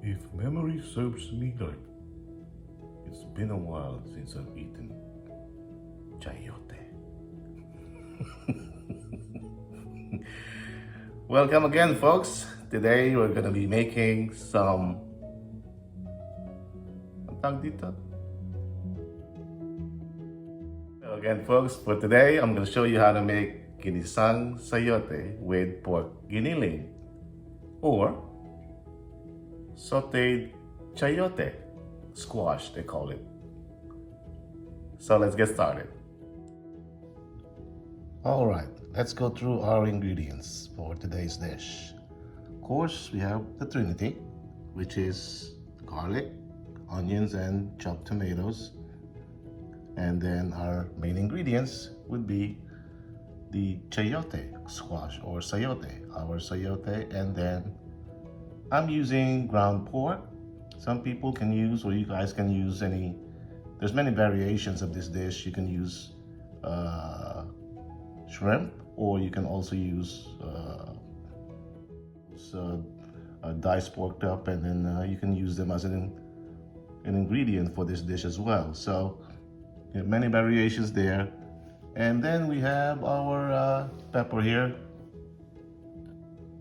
If memory serves me right, it's been a while since I've eaten chayote. Welcome again, folks. Today we're gonna be making some. Ang tawag dito? Again, folks, for today I'm gonna show you how to make Ginisang Sayote with pork giniling, or Sautéed Chayote, squash they call it. So let's get started. All right, let's go through our ingredients for today's dish. Of course, we have the Trinity, which is garlic, onions, and chopped tomatoes. And then our main ingredients would be the chayote squash or sayote, our sayote, and then I'm using ground pork. Some people can use, or you guys can use any, there's many variations of this dish. You can use shrimp, or you can also use diced pork up, and then you can use them as an ingredient for this dish as well. So you have many variations there. And then we have our pepper here.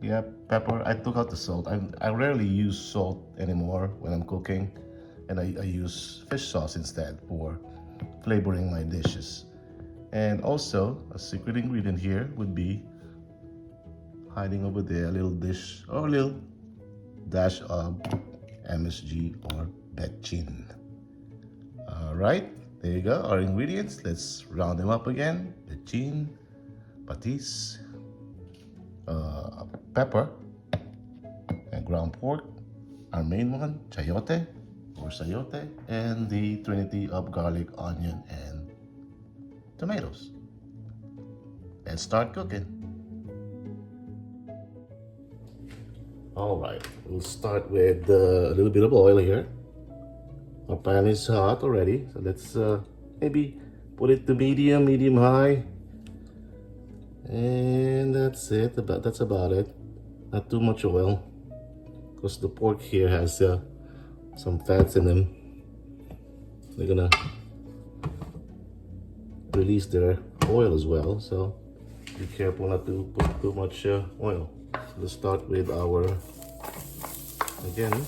Yeah, pepper. I took out the salt. I rarely use salt anymore when I'm cooking, and I use fish sauce instead for flavoring my dishes. And also a secret ingredient here would be hiding over there, a little dish or a little dash of MSG or betchin. All right, there you go, our ingredients. Let's round them up again. Betchin, patis, pepper, and ground pork, our main one, chayote or sayote, and the trinity of garlic, onion, and tomatoes. Let's start cooking. All right, we'll start with a little bit of oil here. Our pan is hot already, so let's maybe put it to medium high. And that's it, that's about it. Not too much oil, because the pork here has some fats in them. They're gonna release their oil as well, so be careful not to put too much oil. So let's start with our, again,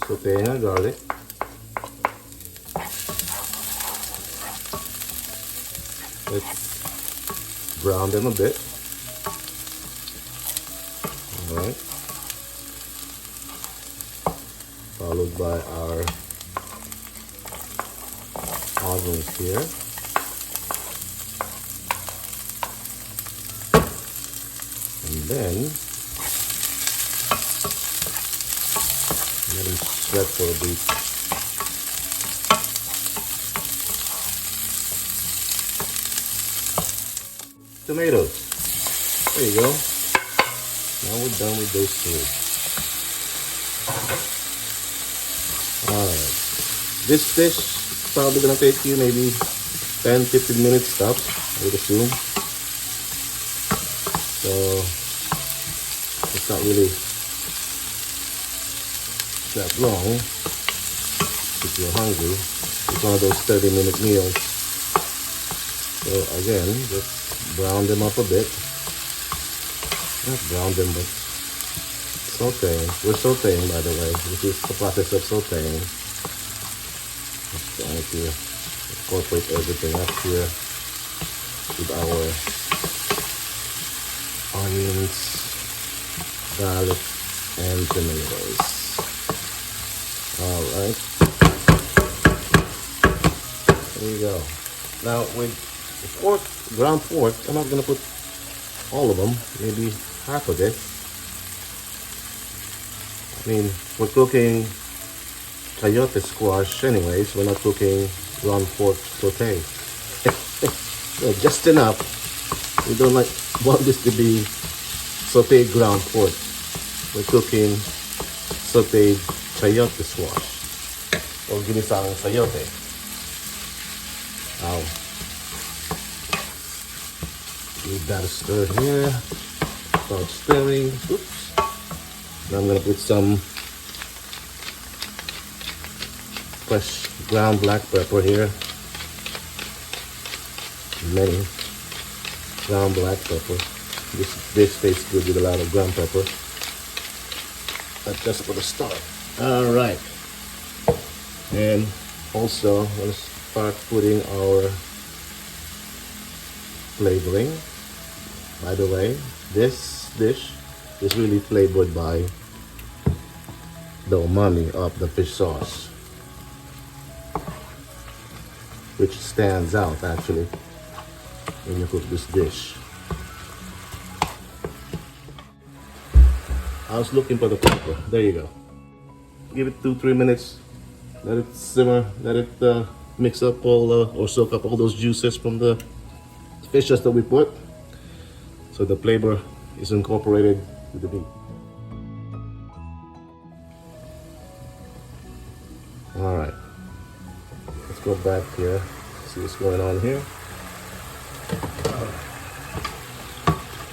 sauteing our garlic. Let's brown them a bit. All right. Followed by our onions here. And then let them sweat for a bit. Tomatoes. There you go. Now we're done with those two. Alright. This dish is probably gonna take you maybe 10-15 minutes tops, I would assume. So it's not really that long if you're hungry. It's one of those 30-minute meals. So again, just brown them up a bit. Not brown them, but sauteing. We're sauteing, by the way. This is the process of sauteing. Just trying to incorporate everything up here with our onions, garlic, and tomatoes. All right. There you go. Now with the pork, ground pork, I'm not gonna put all of them, maybe half of it. I mean, we're cooking chayote squash anyways, we're not cooking ground pork sauté. So just enough. We don't want this to be sauteed ground pork. We're cooking sauteed chayote squash or Ginisang Sayote. Now, give that a stir here. Start stirring. Oops. Now I'm gonna put some fresh ground black pepper here. Many ground black pepper. This dish tastes good with a lot of ground pepper. But just for the start. All right. And also, I'm gonna start putting our flavoring. By the way, this dish is really flavored by the umami of the fish sauce, which stands out actually when you cook this dish. I was looking for the pepper. There you go. Give it 2-3 minutes. Let it simmer. Let it mix up all or soak up all those juices from the fishes that we put, so the flavor is incorporated with the meat. All right. Let's go back here. See what's going on here.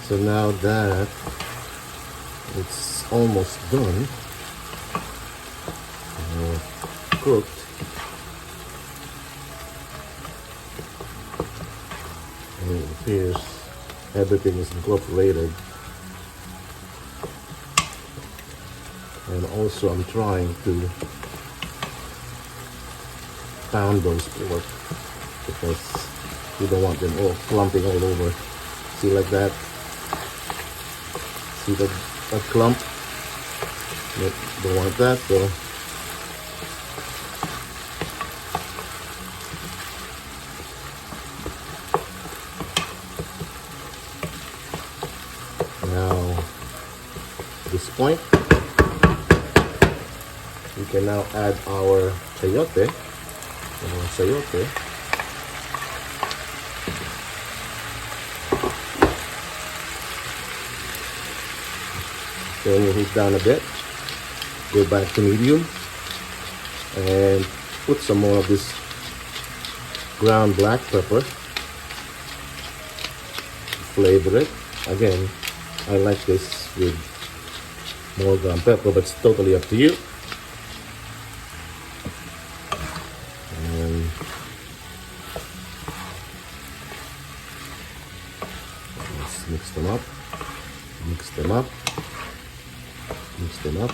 So now that it's almost done, cooked, and it appears everything is incorporated. And also I'm trying to pound those pork because we don't want them all clumping all over. See, like that? See that clump? Nope, don't want that though. Now, at this point, we can now add our chayote. Turn your heat down a bit. Go back to medium, and put some more of this ground black pepper. Flavor it. Again, I like this with more ground pepper, but it's totally up to you. And let's mix them up. Mix them up. Mix them up.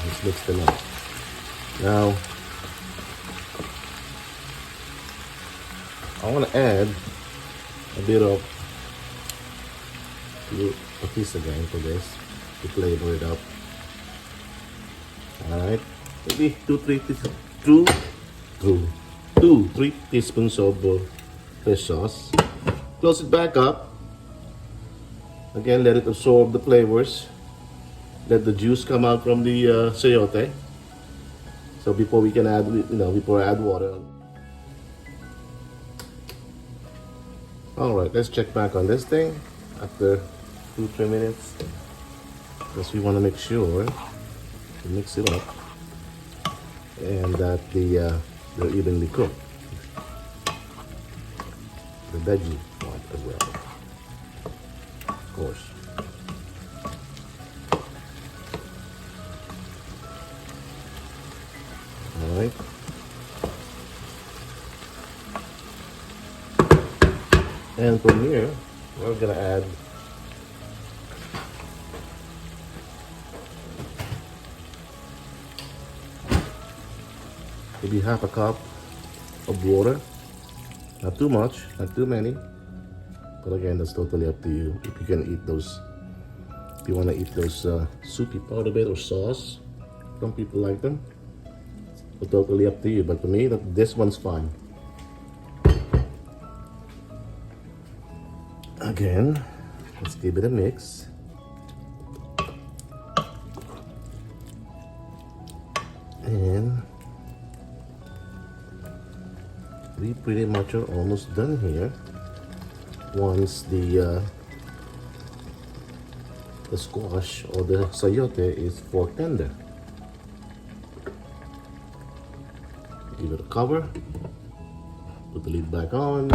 Let's mix them up. Now, I want to add a bit of patis again for this to flavor it up. Alright, maybe 2-3 teaspoons of fish sauce. Close it back up. Again, let it absorb the flavors. Let the juice come out from the sayote. So before we can add, before I add water. All right, let's check back on this thing after 2-3 minutes, because we want to make sure to mix it up and that they're evenly cooked. The veggie part as well, of course. All right. And from here, we're gonna add maybe half a cup of water. Not too much, not too many. But again, that's totally up to you. If you can eat those, if you want to eat those soupy part of it or sauce, some people like them. It's totally up to you. But for me, this one's fine. Again, let's give it a mix. And we pretty much are almost done here. Once the squash or the sayote is fork tender. Give it a cover. Put the lid back on.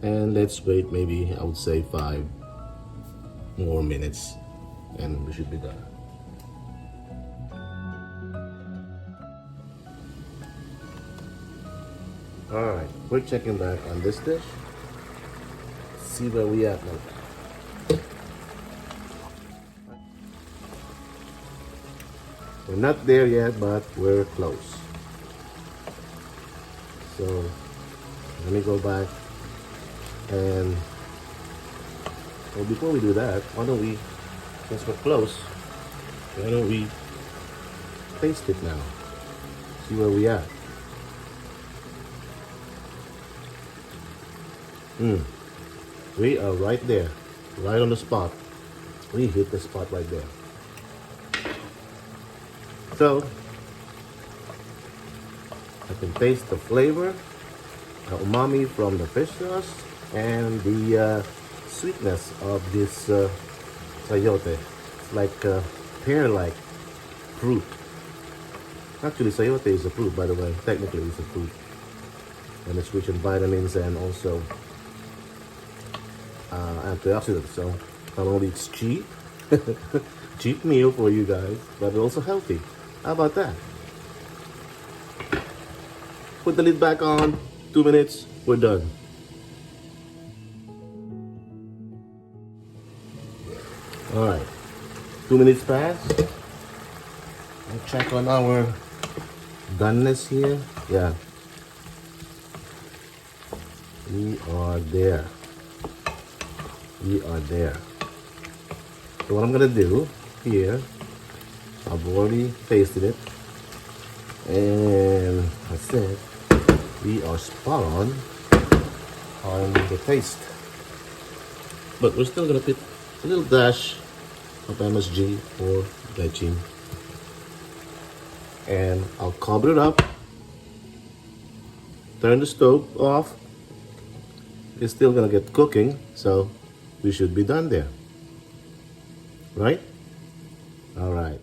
And let's wait maybe, I would say 5 more minutes and we should be done. Alright, we're checking back on this dish. See where we at now. We're not there yet, but we're close. So let me go back and, well, before we do that, why don't we, since we're close, why don't we taste it now? See where we at. We are right there, right on the spot. We hit the spot right there. So I can taste the flavor, the umami from the fish sauce, and the sweetness of this sayote. It's like pear-like fruit. Actually, sayote is a fruit, by the way. Technically, it's a fruit, and it's rich in vitamins and also antioxidants. So not only it's cheap, cheap meal for you guys, but also healthy. How about that? Put the lid back on. 2 minutes. We're done. All right. 2 minutes passed. I'll check on our doneness here. Yeah. We are there. We are there. So what I'm gonna do here, I've already tasted it, and I said we are spot on the taste. But we're still gonna put a little dash of MSG or veggie, and I'll cover it up. Turn the stove off. It's still gonna get cooking, so we should be done there, right? All right.